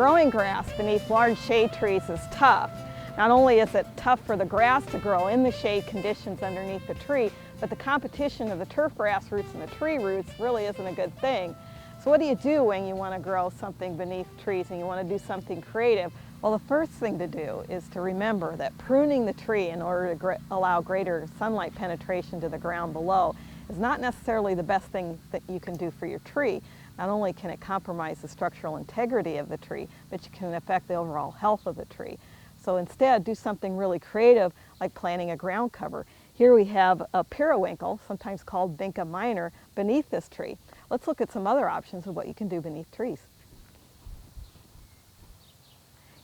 Growing grass beneath large shade trees is tough. Not only is it tough for the grass to grow in the shade conditions underneath the tree, but the competition of the turf grass roots and the tree roots really isn't a good thing. So what do you do when you want to grow something beneath trees and you want to do something creative? Well, the first thing to do is to remember that pruning the tree in order to allow greater sunlight penetration to the ground below is not necessarily the best thing that you can do for your tree. Not only can it compromise the structural integrity of the tree, but you can affect the overall health of the tree. So instead, do something really creative like planting a ground cover. Here we have a periwinkle, sometimes called Vinca minor, beneath this tree. Let's look at some other options of what you can do beneath trees.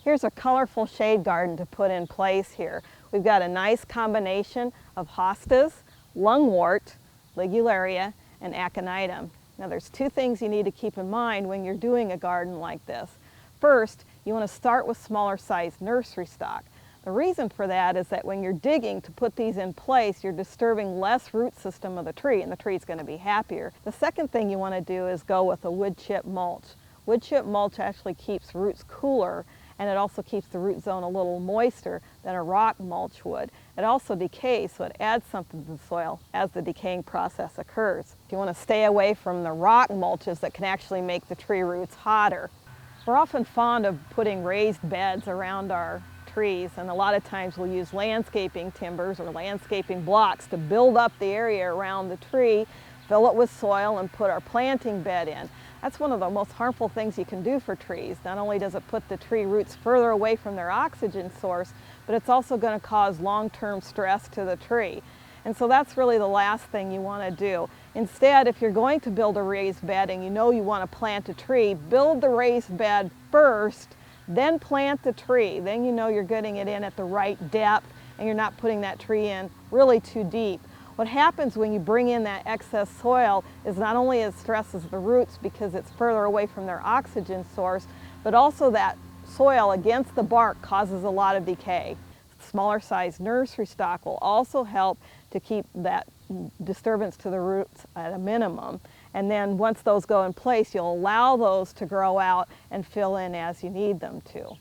Here's a colorful shade garden to put in place here. We've got a nice combination of hostas, lungwort, ligularia, and aconitum. Now there's two things you need to keep in mind when you're doing a garden like this. First, you want to start with smaller sized nursery stock. The reason for that is that when you're digging to put these in place, you're disturbing less root system of the tree, and the tree's going to be happier. The second thing you want to do is go with a wood chip mulch. Wood chip mulch actually keeps roots cooler, and it also keeps the root zone a little moister than a rock mulch would. It also decays, so it adds something to the soil as the decaying process occurs. You want to stay away from the rock mulches that can actually make the tree roots hotter. We're often fond of putting raised beds around our trees, and a lot of times we'll use landscaping timbers or landscaping blocks to build up the area around the tree, fill it with soil, and put our planting bed in. That's one of the most harmful things you can do for trees. Not only does it put the tree roots further away from their oxygen source, but it's also going to cause long-term stress to the tree. And so that's really the last thing you want to do. Instead, if you're going to build a raised bed and you know you want to plant a tree, build the raised bed first, then plant the tree. Then you know you're getting it in at the right depth and you're not putting that tree in really too deep. What happens when you bring in that excess soil is not only it stresses the roots because it's further away from their oxygen source, but also that soil against the bark causes a lot of decay. Smaller sized nursery stock will also help to keep that disturbance to the roots at a minimum. And then once those go in place, you'll allow those to grow out and fill in as you need them to.